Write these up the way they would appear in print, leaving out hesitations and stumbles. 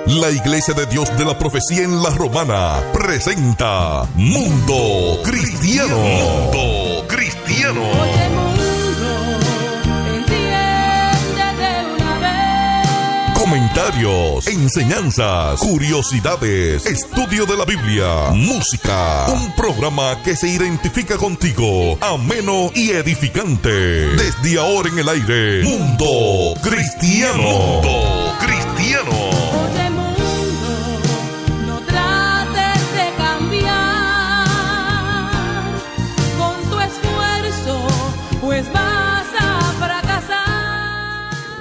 La Iglesia de Dios de la Profecía en La Romana presenta Mundo Cristiano. Mundo Cristiano. Oye, mundo, entiende de una vez. Comentarios, enseñanzas, curiosidades, estudio de la Biblia, música. Un programa que se identifica contigo, ameno y edificante. Desde ahora en el aire, Mundo Cristiano. Mundo Cristiano. Oye, mundo, no trates de cambiar con tu esfuerzo, pues vas a fracasar.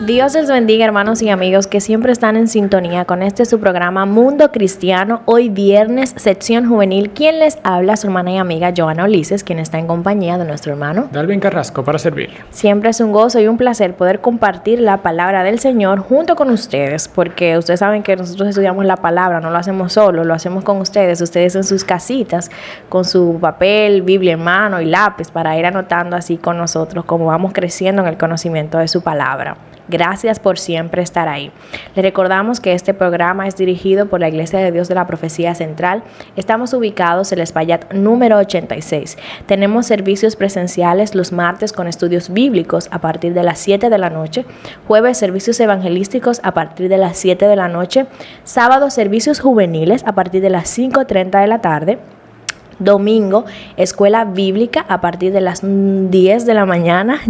Dios les bendiga, hermanos y amigos que siempre están en sintonía con su programa Mundo Cristiano. Hoy viernes, sección juvenil. ¿Quién les habla? Su hermana y amiga Joana Ulises, quien está en compañía de nuestro hermano Dalvin Carrasco para servir. Siempre es un gozo y un placer poder compartir la palabra del Señor junto con ustedes, porque ustedes saben que nosotros estudiamos la palabra, no lo hacemos solo, lo hacemos con ustedes en sus casitas, con su papel, Biblia en mano y lápiz, para ir anotando así con nosotros cómo vamos creciendo en el conocimiento de su palabra. Gracias por siempre estar ahí. Les recordamos que este programa es dirigido por la Iglesia de Dios de la Profecía Central. Estamos ubicados en el Espaillat número 86. Tenemos servicios presenciales los martes con estudios bíblicos a partir de las 7 de la noche, jueves servicios evangelísticos a partir de las 7 de la noche, sábado servicios juveniles a partir de las 5:30 de la tarde, domingo, escuela bíblica a partir de las 10 de la mañana,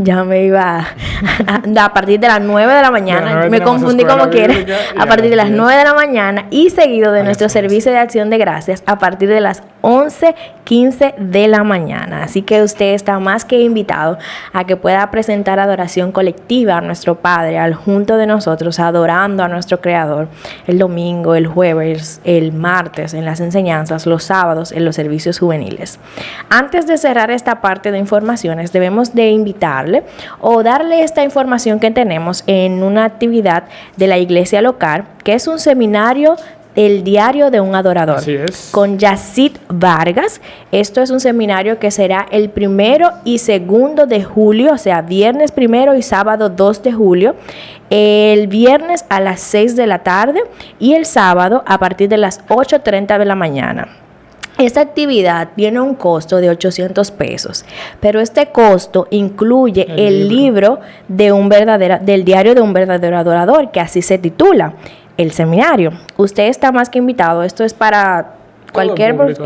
a partir de las 9 de la mañana, me confundí como quiera, a partir de las 9 de la mañana y seguido de nuestro servicio de acción de gracias a partir de las 11:15 de la mañana. Así que usted está más que invitado a que pueda presentar adoración colectiva a nuestro Padre, al junto de nosotros, adorando a nuestro Creador el domingo, el jueves, el martes en las enseñanzas, los sábados en los servicios juveniles. Antes de cerrar esta parte de informaciones, debemos de invitarle o darle esta información que tenemos en una actividad de la iglesia local, que es un seminario, el diario de un adorador. Así es. Con Yacid Vargas. Esto es un seminario que será el 1 y 2 de julio, o sea, viernes 1 y sábado 2 de julio. El viernes a las 6 de la tarde y el sábado a partir de las 8:30 de la mañana. Esta actividad tiene un costo de 800 pesos, pero este costo incluye el libro del diario de un verdadero adorador, que así se titula, el seminario. Usted está más que invitado. Esto es para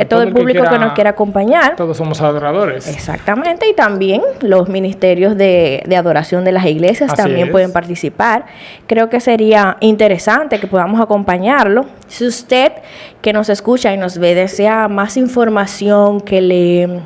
todo el público que nos quiera acompañar. Todos somos adoradores. Exactamente, y también los ministerios de adoración de las iglesias Así también es. pueden participar. Creo que sería interesante que podamos acompañarlo. Si usted que nos escucha y nos ve desea más información, tiene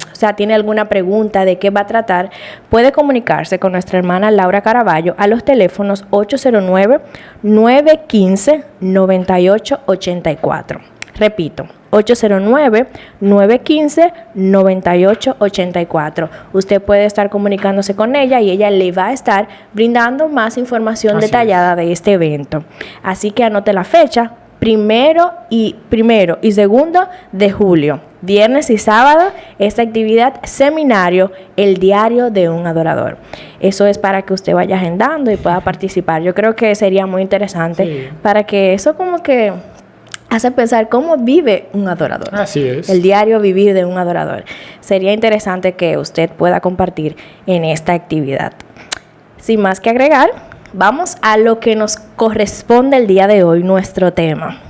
alguna pregunta de qué va a tratar, puede comunicarse con nuestra hermana Laura Caraballo a los teléfonos 809-915-9884. Repito, 809-915-9884. Usted puede estar comunicándose con ella y ella le va a estar brindando más información detallada de este evento. Así que anote la fecha, 1 y 2 de julio, viernes y sábado, esta actividad seminario, el diario de un adorador. Eso es para que usted vaya agendando y pueda participar. Yo creo que sería muy interesante para que eso como que hace pensar cómo vive un adorador. Así es. El diario vivir de un adorador. Sería interesante que usted pueda compartir en esta actividad. Sin más que agregar, vamos a lo que nos corresponde el día de hoy, nuestro tema.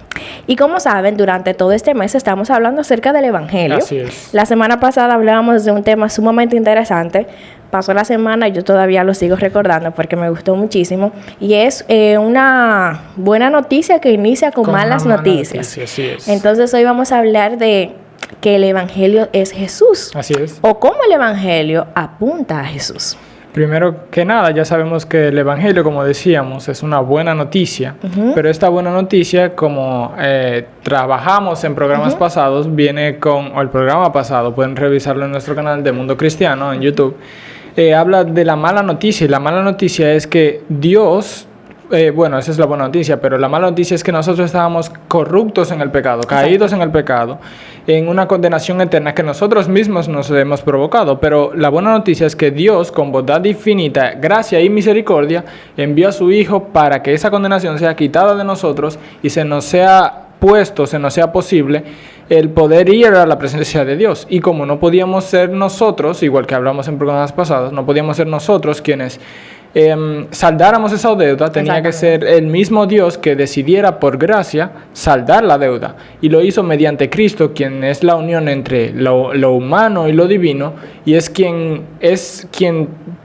Y como saben, durante todo este mes estamos hablando acerca del Evangelio. Así es. La semana pasada hablábamos de un tema sumamente interesante. Pasó la semana y yo todavía lo sigo recordando porque me gustó muchísimo. Y es una buena noticia que inicia con malas noticias. Así es. Entonces hoy vamos a hablar de que el Evangelio es Jesús. Así es. O cómo el Evangelio apunta a Jesús. Primero que nada, ya sabemos que el Evangelio, como decíamos, es una buena noticia, pero esta buena noticia, como trabajamos en programas pasados, o el programa pasado, pueden revisarlo en nuestro canal de Mundo Cristiano en YouTube, habla de la mala noticia, y la mala noticia es que Dios bueno, esa es la buena noticia, pero la mala noticia es que nosotros estábamos corruptos en el pecado, caídos en el pecado, en una condenación eterna que nosotros mismos nos hemos provocado. Pero la buena noticia es que Dios, con bondad infinita, gracia y misericordia, envió a su Hijo para que esa condenación sea quitada de nosotros y se nos sea posible el poder ir a la presencia de Dios. Y como no podíamos ser nosotros, igual que hablamos en programas pasados, no podíamos ser nosotros quienes saldáramos esa deuda, tenía que ser el mismo Dios que decidiera por gracia saldar la deuda, y lo hizo mediante Cristo, quien es la unión entre lo humano y lo divino, y es quien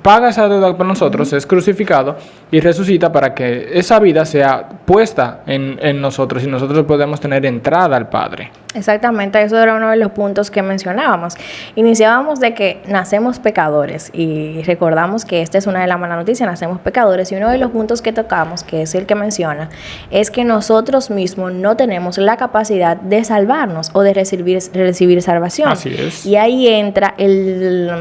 paga esa deuda por nosotros, es crucificado y resucita para que esa vida sea puesta en nosotros y nosotros podemos tener entrada al Padre. Exactamente, eso era uno de los puntos que mencionábamos. Iniciábamos de que nacemos pecadores y recordamos que esta es una de las malas noticias, nacemos pecadores, y uno de los puntos que tocamos, que es el que menciona, es que nosotros mismos no tenemos la capacidad de salvarnos o de recibir salvación. Así es. Y ahí entra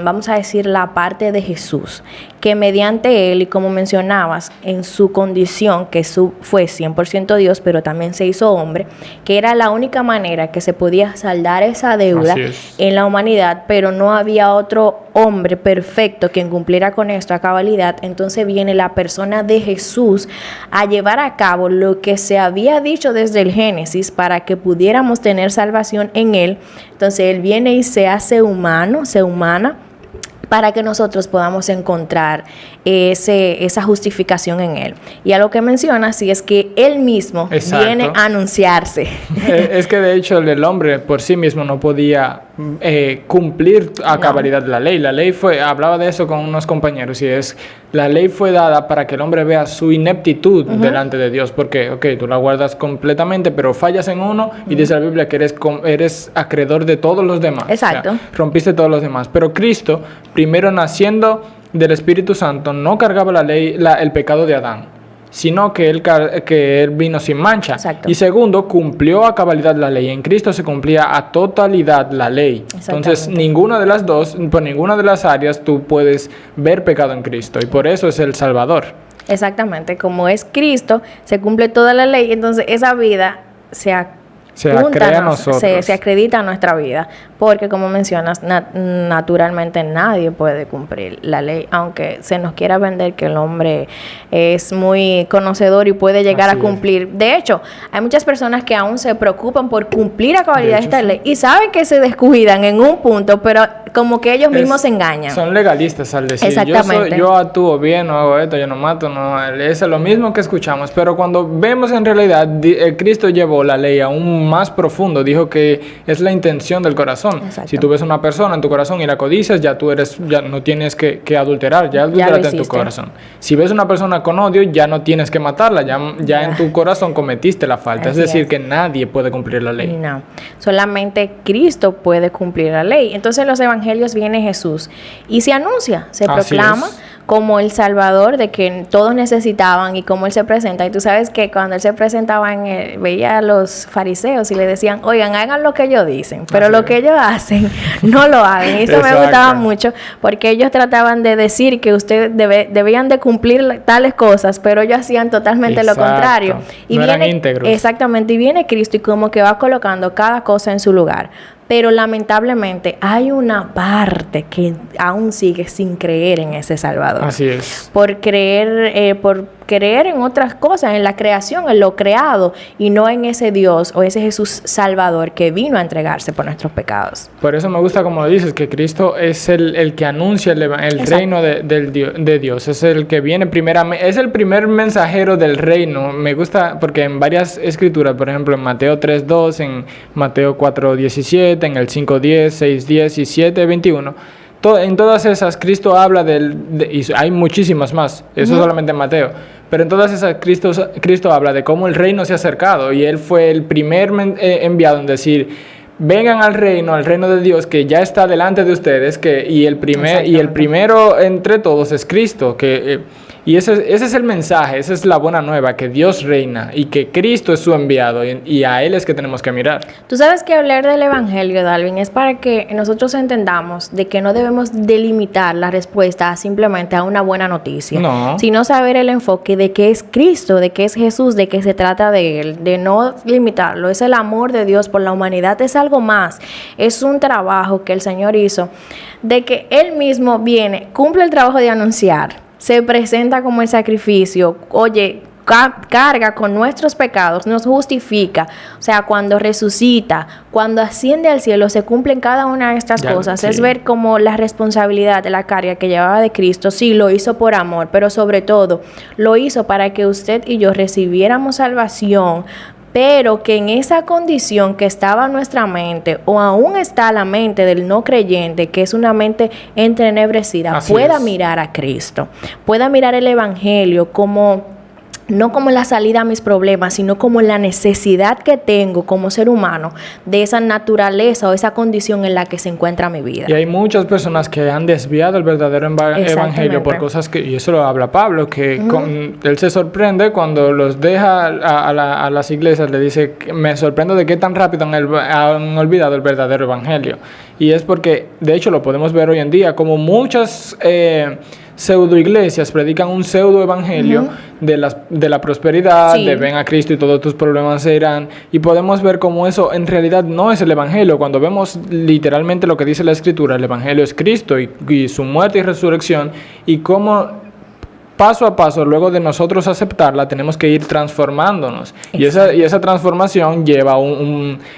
vamos a decir, la parte de Jesús, que mediante él, y como mencionabas, en su condición, que fue 100% Dios, pero también se hizo hombre, que era la única manera que se podía saldar esa deuda en la humanidad, pero no había otro hombre perfecto quien cumpliera con esto a cabalidad. Entonces viene la persona de Jesús a llevar a cabo lo que se había dicho desde el Génesis para que pudiéramos tener salvación en él. Entonces él viene y se hace humano, se humana, para que nosotros podamos encontrar esa justificación en él. Y a lo que menciona, sí, es que él mismo viene a anunciarse. Es que de hecho el hombre por sí mismo no podía cumplir a cabalidad la ley. La ley hablaba de eso con unos compañeros, y la ley fue dada para que el hombre vea su ineptitud delante de Dios, porque tú la guardas completamente, pero fallas en uno, y dice la Biblia que eres acreedor de todos los demás. Exacto. O sea, rompiste todos los demás. Pero Cristo, primero naciendo del Espíritu Santo, no cargaba la ley, el pecado de Adán, sino que él vino sin mancha. Exacto. Y segundo, cumplió a cabalidad la ley. En Cristo se cumplía a totalidad la ley. Entonces, ninguna de las dos, por ninguna de las áreas tú puedes ver pecado en Cristo, y por eso es el Salvador. Exactamente, como es Cristo, se cumple toda la ley, entonces esa vida se acredita a nuestra vida, porque como mencionas, naturalmente nadie puede cumplir la ley, aunque se nos quiera vender que el hombre es muy conocedor y puede llegar a cumplir. De hecho, hay muchas personas que aún se preocupan por cumplir a cabalidad esta ley y saben que se descuidan en un punto, pero como que ellos mismos se engañan. Son legalistas al decir, exactamente, yo actúo bien, no hago esto, yo no mato, no, es lo mismo que escuchamos, pero cuando vemos en realidad, Cristo llevó la ley aún más profundo, dijo que es la intención del corazón. Exacto. Si tú ves una persona en tu corazón y la codicias, ya no tienes que adulterar, ya adulteraste en tu corazón. Si ves una persona con odio, ya no tienes que matarla, ya en tu corazón cometiste la falta. Es decir, que nadie puede cumplir la ley. No, solamente Cristo puede cumplir la ley. Entonces en los evangelios viene Jesús y se anuncia, se proclama como el Salvador de que todos necesitaban, y como él se presenta. Y tú sabes que cuando él se presentaba, veía a los fariseos y le decían, oigan, hagan lo que ellos dicen, pero lo que ellos hacen, no lo hagan. Y eso me gustaba mucho, porque ellos trataban de decir que ustedes debían de cumplir tales cosas, pero ellos hacían totalmente lo contrario. Y no eran íntegros. Exactamente, y viene Cristo y como que va colocando cada cosa en su lugar. Pero lamentablemente hay una parte que aún sigue sin creer en ese Salvador. Así es. Por creer en otras cosas, en la creación, en lo creado, y no en ese Dios o ese Jesús Salvador que vino a entregarse por nuestros pecados. Por eso me gusta como lo dices, que Cristo es el que anuncia el reino de Dios. Es el que viene primeramente, es el primer mensajero del reino. Me gusta porque en varias escrituras, por ejemplo en Mateo 3:2, en Mateo 4:17, en el 5:10, 6:10 y 7:21, en todas esas Cristo habla y hay muchísimas más, eso solamente en Mateo, pero en todas esas Cristo habla de cómo el reino se ha acercado, y él fue el primer enviado en decir, vengan al reino de Dios que ya está delante de ustedes, y el primero entre todos es Cristo, que Y ese es el mensaje, esa es la buena nueva, que Dios reina y que Cristo es su enviado y a Él es que tenemos que mirar. Tú sabes que hablar del Evangelio, Dalvin, es para que nosotros entendamos de que no debemos delimitar la respuesta simplemente a una buena noticia, No. sino saber el enfoque de qué es Cristo, de qué es Jesús, de qué se trata de Él, de no limitarlo. Es el amor de Dios por la humanidad, es algo más, es un trabajo que el Señor hizo, de que Él mismo viene, cumple el trabajo de anunciar, se presenta como el sacrificio, oye, carga con nuestros pecados, nos justifica, o sea, cuando resucita, cuando asciende al cielo, se cumplen cada una de estas cosas. Sí. Es ver como la responsabilidad de la carga que llevaba de Cristo, sí, lo hizo por amor, pero sobre todo, lo hizo para que usted y yo recibiéramos salvación, pero que en esa condición que estaba nuestra mente, o aún está la mente del no creyente, que es una mente entenebrecida, Así pueda es. mirar a Cristo, pueda mirar el Evangelio como no como la salida a mis problemas, sino como la necesidad que tengo como ser humano de esa naturaleza o esa condición en la que se encuentra mi vida. Y hay muchas personas que han desviado el verdadero evangelio por cosas que, y eso lo habla Pablo, que él se sorprende cuando los deja a las iglesias, le dice, me sorprendo de qué tan rápido han olvidado el verdadero evangelio. Y es porque, de hecho, lo podemos ver hoy en día, como muchas pseudo iglesias predican un pseudo evangelio de la prosperidad, Sí. de ven a Cristo y todos tus problemas se irán, y podemos ver cómo eso en realidad no es el evangelio. Cuando vemos literalmente lo que dice la escritura, el evangelio es Cristo y su muerte y resurrección, y cómo paso a paso, luego de nosotros aceptarla, tenemos que ir transformándonos. Y esa transformación lleva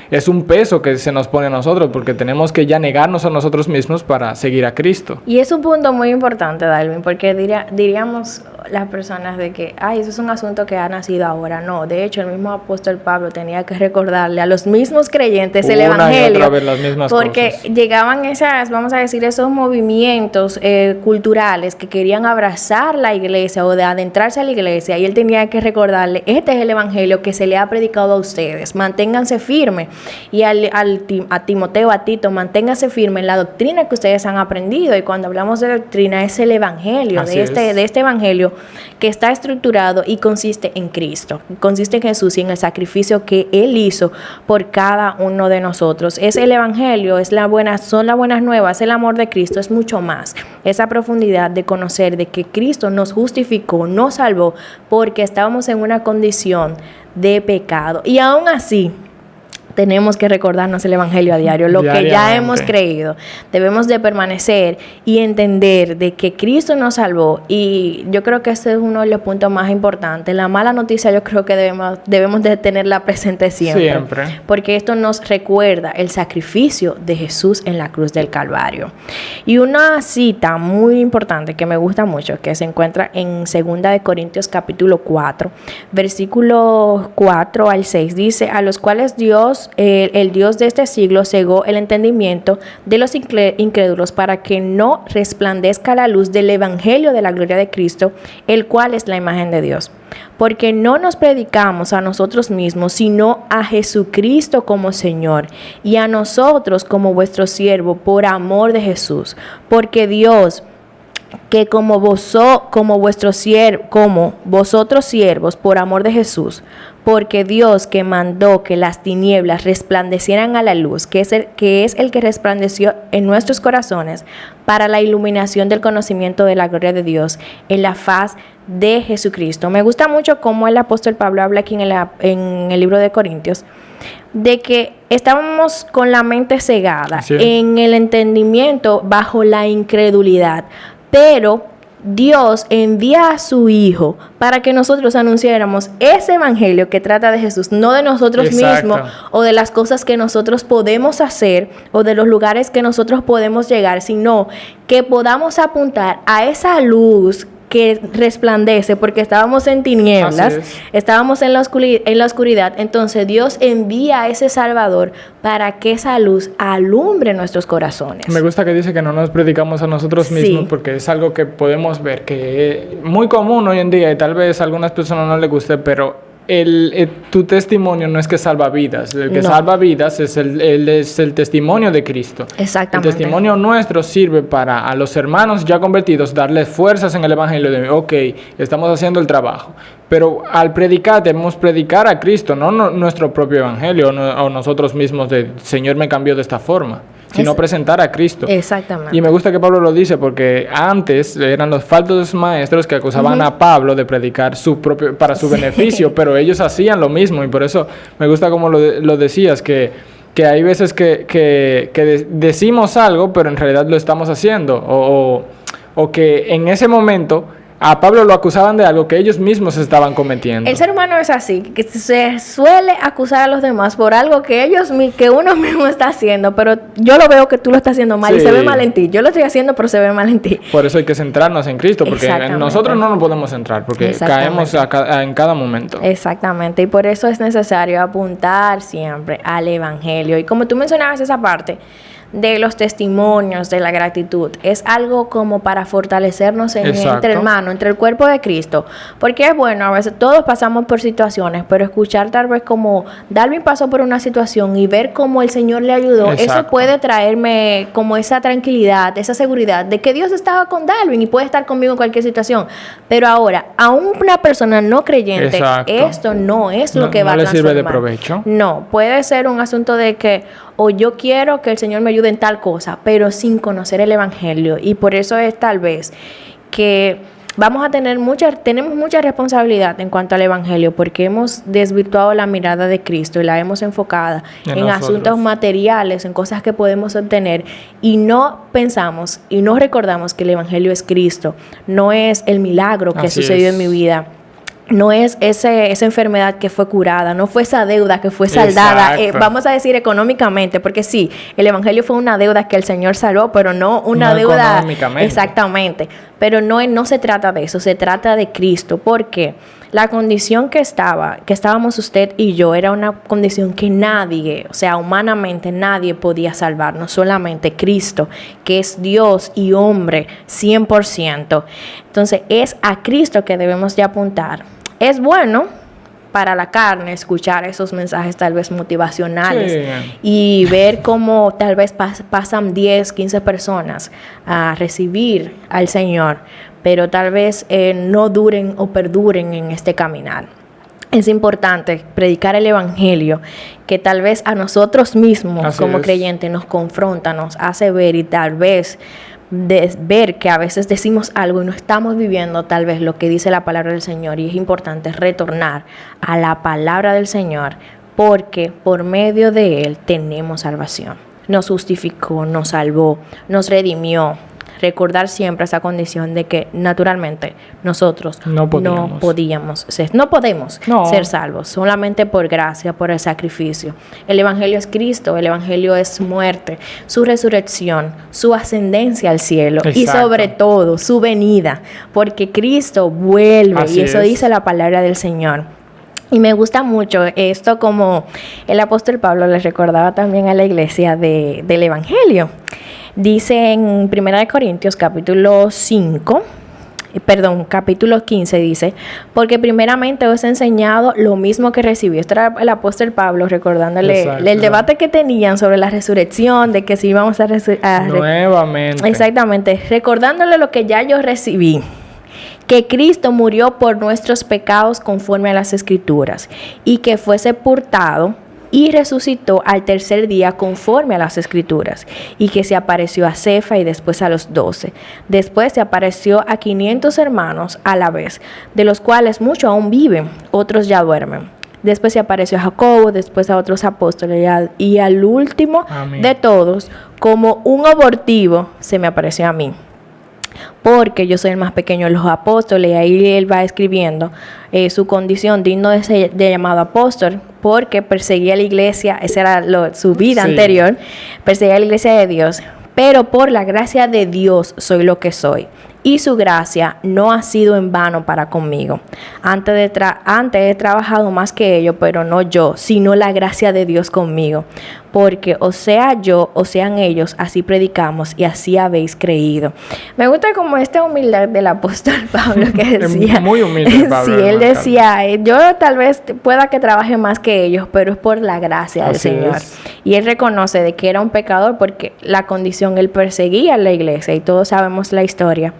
es un peso que se nos pone a nosotros, porque tenemos que ya negarnos a nosotros mismos para seguir a Cristo. Y es un punto muy importante, Dalvin, porque diríamos las personas de que, ay, eso es un asunto que ha nacido ahora. No, de hecho, el mismo apóstol Pablo tenía que recordarle a los mismos creyentes el Una y evangelio. otra vez las mismas porque cosas. llegaban vamos a decir, esos movimientos culturales que querían abrazar la iglesia o de adentrarse a la iglesia, y él tenía que recordarle, este es el evangelio que se le ha predicado a ustedes, manténganse firmes, y a Timoteo, a Tito, manténganse firmes en la doctrina que ustedes han aprendido. Y cuando hablamos de doctrina es el evangelio, Así de este evangelio que está estructurado y consiste en Cristo, consiste en Jesús y en el sacrificio que Él hizo por cada uno de nosotros. Es el evangelio, son las buenas nuevas, el amor de Cristo, es mucho más. Esa profundidad de conocer de que Cristo nos justificó, nos salvó, porque estábamos en una condición de pecado. Y aún así, tenemos que recordarnos el evangelio a diario, lo que ya hemos creído. Debemos de permanecer y entender de que Cristo nos salvó, y yo creo que ese es uno de los puntos más importantes. La mala noticia yo creo que debemos de tenerla presente siempre, porque esto nos recuerda el sacrificio de Jesús en la cruz del Calvario. Y una cita muy importante que me gusta mucho, que se encuentra en 2 de Corintios capítulo 4, versículos 4 al 6, dice, a los cuales Dios, el Dios de este siglo, cegó el entendimiento de los incrédulos para que no resplandezca la luz del evangelio de la gloria de Cristo, el cual es la imagen de Dios. Porque no nos predicamos a nosotros mismos, sino a Jesucristo como Señor, y a nosotros como vuestro siervo por amor de Jesús. Porque Dios, que como vosotros siervos por amor de Jesús, porque Dios que mandó que las tinieblas resplandecieran a la luz, que es el que resplandeció en nuestros corazones para la iluminación del conocimiento de la gloria de Dios en la faz de Jesucristo. Me gusta mucho cómo el apóstol Pablo habla aquí en el libro de Corintios, de que estábamos con la mente cegada, en el entendimiento bajo la incredulidad, pero Dios envía a su Hijo para que nosotros anunciáramos ese evangelio que trata de Jesús, no de nosotros mismos o de las cosas que nosotros podemos hacer o de los lugares que nosotros podemos llegar, sino que podamos apuntar a esa luz que resplandece, porque estábamos en tinieblas, estábamos en la oscuridad. Entonces Dios envía a ese Salvador para que esa luz alumbre nuestros corazones. Me gusta que dice que no nos predicamos a nosotros mismos, porque es algo que podemos ver que es muy común hoy en día, y tal vez a algunas personas no les guste, pero tu testimonio no es que salva vidas. El que No. salva vidas es el testimonio de Cristo. Exactamente. El testimonio nuestro sirve para a los hermanos ya convertidos darles fuerzas en el evangelio de, ok, estamos haciendo el trabajo. Pero al predicar debemos predicar a Cristo, no nuestro propio evangelio o nosotros mismos de Señor me cambió de esta forma, sino presentar a Cristo. Exactamente. Y me gusta que Pablo lo dice porque antes eran los falsos maestros que acusaban a Pablo de predicar para su beneficio, pero ellos hacían lo mismo y por eso me gusta como lo decías, que hay veces que decimos algo, pero en realidad lo estamos haciendo o que en ese momento a Pablo lo acusaban de algo que ellos mismos estaban cometiendo. El ser humano es así, que se suele acusar a los demás por algo que que uno mismo está haciendo, pero yo lo veo que tú lo estás haciendo mal y Sí. se ve mal en ti. Yo lo estoy haciendo, pero se ve mal en ti. Por eso hay que centrarnos en Cristo, porque Exactamente. nosotros no nos podemos centrar, porque Exactamente. caemos en cada momento. Exactamente, y por eso es necesario apuntar siempre al Evangelio. Y como tú mencionabas esa parte de los testimonios, de la gratitud, es algo como para fortalecernos Exacto. entre hermanos, entre el cuerpo de Cristo, porque es bueno, a veces todos pasamos por situaciones, pero escuchar tal vez como Darwin pasó por una situación y ver cómo el Señor le ayudó, eso Exacto. puede traerme como esa tranquilidad, esa seguridad de que Dios estaba con Darwin y puede estar conmigo en cualquier situación. Pero ahora, a una persona no creyente, Exacto. esto no es lo No- que va no a le sirve de transformar. provecho. No, puede ser un asunto de que o yo quiero que el Señor me ayude en tal cosa, pero sin conocer el Evangelio. Y por eso es tal vez que tenemos mucha responsabilidad en cuanto al Evangelio, porque hemos desvirtuado la mirada de Cristo y la hemos enfocada En en nosotros. asuntos materiales, en cosas que podemos obtener, y no pensamos y no recordamos que el Evangelio es Cristo, no es el milagro que Así sucedió es. en mi vida. No es esa enfermedad que fue curada, no fue esa deuda que fue saldada, Exacto. vamos a decir económicamente, porque sí, el Evangelio fue una deuda que el Señor saldó, pero no una No deuda económicamente. exactamente. Pero no se trata de eso, se trata de Cristo, porque la condición que estábamos usted y yo, era una condición que nadie, o sea, humanamente nadie podía salvarnos, solamente Cristo, que es Dios y hombre 100%. Entonces, es a Cristo que debemos de apuntar. Es bueno para la carne escuchar esos mensajes tal vez motivacionales Sí. y ver cómo tal vez pasan 10, 15 personas a recibir al Señor, pero tal vez no duren o perduren en este caminar. Es importante predicar el Evangelio, que tal vez a nosotros mismos Así como es. creyentes nos confronta, nos hace ver y tal vez ver que a veces decimos algo y no estamos viviendo tal vez lo que dice la palabra del Señor, y es importante retornar a la palabra del Señor, porque por medio de Él tenemos salvación. Nos justificó, nos salvó, nos redimió. Recordar siempre esa condición de que naturalmente nosotros No podíamos. no podemos No. ser salvos, solamente por gracia, por el sacrificio. El Evangelio es Cristo, el Evangelio es su muerte, su resurrección, su ascendencia al cielo y Exacto. sobre todo su venida, porque Cristo vuelve, Así y eso es. dice la palabra del Señor. Y me gusta mucho esto, como el apóstol Pablo les recordaba también a la iglesia del Evangelio. Dice en 1 Corintios capítulo 15, dice: porque primeramente os he enseñado lo mismo que recibí. Esto era el apóstol Pablo recordándole Exacto. el debate que tenían sobre la resurrección, de que si íbamos a Nuevamente. exactamente, recordándole lo que ya yo recibí, que Cristo murió por nuestros pecados conforme a las Escrituras, y que fue sepultado y resucitó al tercer día conforme a las Escrituras, y que se apareció a Cefa y después a los 12. Después se apareció a 500 hermanos a la vez, de los cuales muchos aún viven, otros ya duermen. Después se apareció a Jacobo, después a otros apóstoles, y al último Amén. de todos, como un abortivo, se me apareció a mí, porque yo soy el más pequeño de los apóstoles. Y ahí él va escribiendo su condición digno de llamado apóstol, porque perseguía a la iglesia, esa era su vida Sí. anterior, perseguía a la iglesia de Dios, pero por la gracia de Dios soy lo que soy, y su gracia no ha sido en vano para conmigo. Antes he trabajado más que ellos, pero no yo, sino la gracia de Dios conmigo. porque o sea yo o sean ellos, así predicamos y así habéis creído. Me gusta como esta humildad del apóstol Pablo que decía. Es muy humilde Pablo. Sí, él decía, yo tal vez pueda que trabaje más que ellos, pero es por la gracia del Así Señor. es. Y él reconoce de que era un pecador porque la condición, él perseguía a la iglesia y todos sabemos la historia.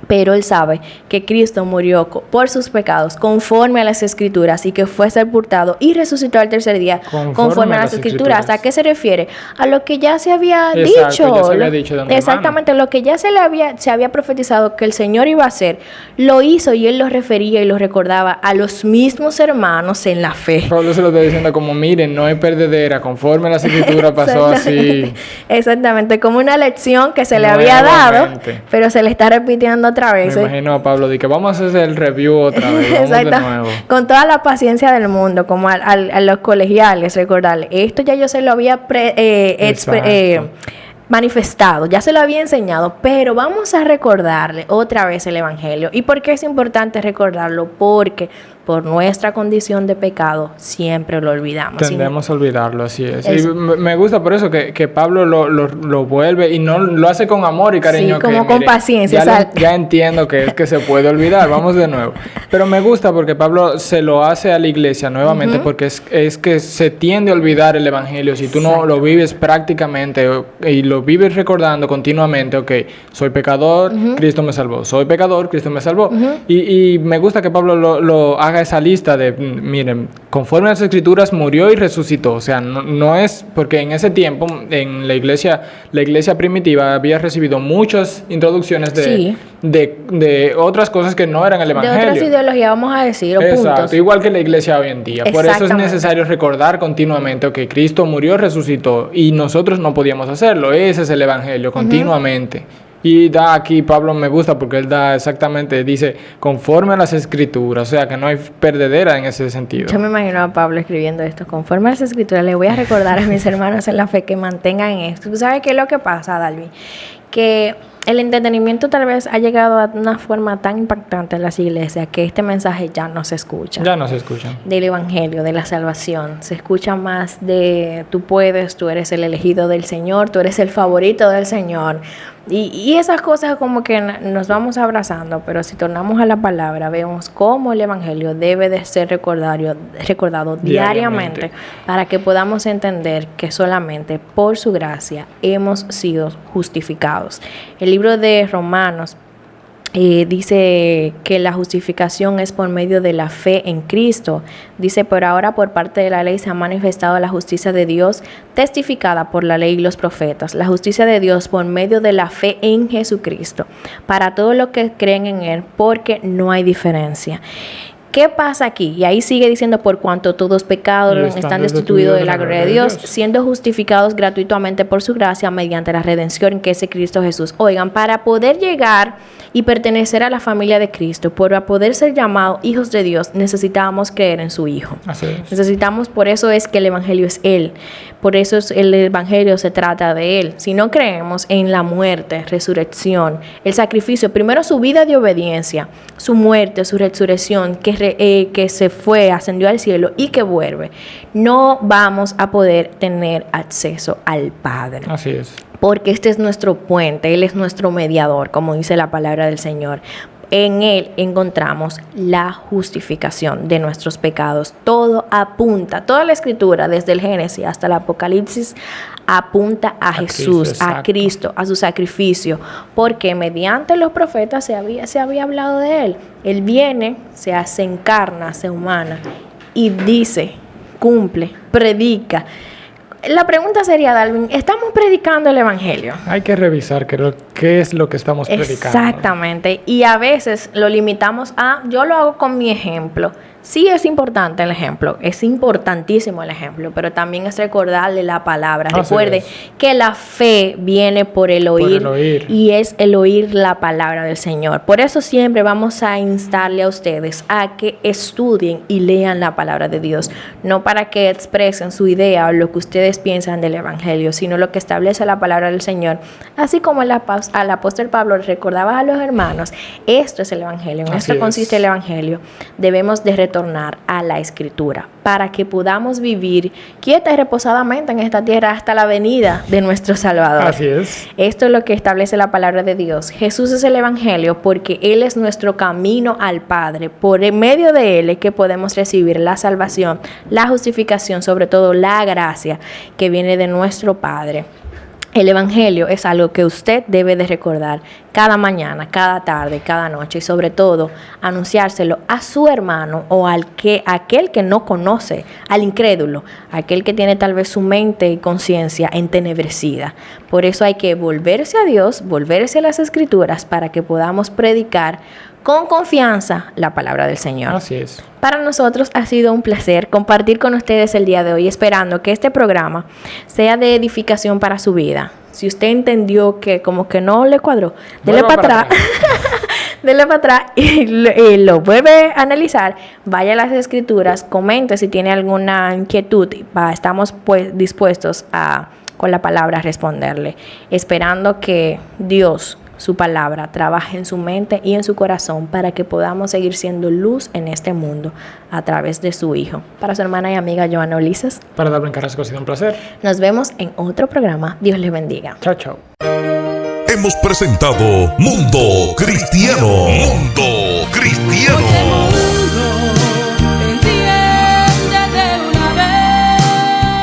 Pero él sabe que Cristo murió por sus pecados conforme a las Escrituras y que fue sepultado y resucitó al tercer día conforme a las Escrituras. ¿A qué se refiere? A lo que ya se había Exacto, dicho. ya se había dicho de antemano. Exactamente, lo que ya se había profetizado que el Señor iba a hacer, lo hizo y él lo refería y lo recordaba a los mismos hermanos en la fe. Pablo se lo está diciendo como, miren, no hay perdedera, conforme a las Escrituras pasó así. Exactamente, como una lección que se le había dado, Nuevamente. pero se le está repitiendo otra vez. Me imagino a Pablo de que vamos a hacer el review otra vez, vamos de Exacto. nuevo. Con toda la paciencia del mundo, como a los colegiales, recordarle, esto ya yo se lo había Exacto. manifestado, ya se lo había enseñado, pero vamos a recordarle otra vez el Evangelio. ¿Y por qué es importante recordarlo? Porque por nuestra condición de pecado siempre lo olvidamos. Tendemos a olvidarlo, así es. Es- Y me gusta por eso que Pablo lo vuelve y no lo hace con amor y cariño. Sí, como con paciencia, Ya entiendo que es que se puede olvidar, vamos de nuevo. Pero me gusta porque Pablo se lo hace a la iglesia nuevamente porque es que se tiende a olvidar el evangelio. Si tú no lo vives prácticamente y lo vives recordando continuamente, ok, soy pecador, Cristo me salvó. Soy pecador, Cristo me salvó. Y me gusta que Pablo lo haga esa lista de, miren, conforme a las Escrituras murió y resucitó. O sea, no es porque en ese tiempo en la iglesia primitiva había recibido muchas introducciones de otras cosas que no eran el De evangelio. otras ideologías, vamos a decir, o Exacto, puntos. igual que la iglesia hoy en día. Por eso es Exactamente. necesario recordar continuamente que Cristo murió, resucitó y nosotros no podíamos hacerlo. Ese es el evangelio, continuamente. Y da aquí, Pablo me gusta porque él da exactamente, dice, conforme a las Escrituras, o sea que no hay perdedera en ese sentido. Yo me imagino a Pablo escribiendo esto. Conforme a las Escrituras, le voy a recordar a mis hermanos en la fe que mantengan esto. ¿Tú sabes qué es lo que pasa, Dalvin? Que el entretenimiento tal vez ha llegado a una forma tan impactante en las iglesias que este mensaje ya no se escucha. Ya no se escuchan. Del evangelio, de la salvación. Se escucha más de tú puedes, tú eres el elegido del Señor, tú eres el favorito del Señor. Y esas cosas como que nos vamos abrazando, pero si tornamos a la palabra, vemos cómo el evangelio debe de ser recordado diariamente para que podamos entender que solamente por su gracia hemos sido justificados. El libro de Romanos dice que la justificación es por medio de la fe en Cristo. Dice, pero ahora por parte de la ley se ha manifestado la justicia de Dios, testificada por la ley y los profetas. La justicia de Dios por medio de la fe en Jesucristo, para todos los que creen en Él, porque no hay diferencia. ¿Qué pasa aquí? Y ahí sigue diciendo, por cuanto todos pecados están destituidos de la gloria de Dios, siendo justificados gratuitamente por su gracia mediante la redención que es en Cristo Jesús. Oigan, para poder llegar y pertenecer a la familia de Cristo, para poder ser llamados hijos de Dios, necesitamos creer en su Hijo. Así es. Necesitamos, por eso es que el Evangelio es Él. Por eso el Evangelio se trata de Él. Si no creemos en la muerte, resurrección, el sacrificio, primero su vida de obediencia, su muerte, su resurrección, que se fue, ascendió al cielo y que vuelve, no vamos a poder tener acceso al Padre. Así es. Porque este es nuestro puente, Él es nuestro mediador, como dice la palabra del Señor. En Él encontramos la justificación de nuestros pecados. Todo apunta, toda la Escritura, desde el Génesis hasta el Apocalipsis, apunta a Jesús, Cristo, a Cristo, a su sacrificio, porque mediante los profetas se había hablado de Él. Él viene, se encarna, se humana y dice, cumple, predica. La pregunta sería, Dalvin, ¿estamos predicando el Evangelio? Hay que revisar qué es lo que estamos predicando. Exactamente. Y a veces lo limitamos a, yo lo hago con mi ejemplo. Sí es importante el ejemplo, es importantísimo el ejemplo, pero también es recordarle la palabra. Así Recuerde es. que la fe viene por el oír, y es el oír la palabra del Señor. Por eso siempre vamos a instarle a ustedes a que estudien y lean la palabra de Dios, no para que expresen su idea o lo que ustedes piensan del Evangelio, sino lo que establece la palabra del Señor. Así como al apóstol Pablo recordaba a los hermanos, esto es el Evangelio, en Así esto es. consiste el Evangelio. Debemos de retornar a la Escritura para que podamos vivir quieta y reposadamente en esta tierra hasta la venida de nuestro Salvador. Así es. Esto es lo que establece la palabra de Dios. Jesús es el Evangelio porque Él es nuestro camino al Padre. Por medio de Él es que podemos recibir la salvación, la justificación, sobre todo la gracia que viene de nuestro Padre. El Evangelio es algo que usted debe de recordar cada mañana, cada tarde, cada noche y sobre todo anunciárselo a su hermano o aquel que no conoce, al incrédulo, aquel que tiene tal vez su mente y conciencia entenebrecida. Por eso hay que volverse a Dios, volverse a las Escrituras para que podamos predicar con confianza la palabra del Señor. Así es. Para nosotros ha sido un placer compartir con ustedes el día de hoy, esperando que este programa sea de edificación para su vida. Si usted entendió que como que no le cuadró, dele para atrás. Dele para atrás y lo vuelve a analizar. Vaya a las Escrituras, comente si tiene alguna inquietud. Estamos pues dispuestos a, con la palabra, responderle, esperando que Dios, su palabra, trabaje en su mente y en su corazón para que podamos seguir siendo luz en este mundo a través de su Hijo. Para su hermana y amiga Joana Ulises. Para Darwin Carrasco ha sido un placer. Nos vemos en otro programa. Dios les bendiga. Chao, chao. Hemos presentado Mundo Cristiano. Mundo Cristiano.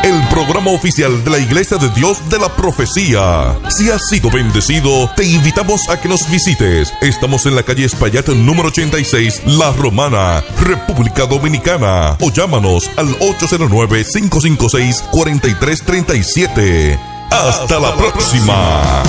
El programa oficial de la Iglesia de Dios de la Profecía. Si has sido bendecido, te invitamos a que nos visites. Estamos en la calle Espaillat número 86, La Romana, República Dominicana. O llámanos al 809-556-4337. Hasta la próxima.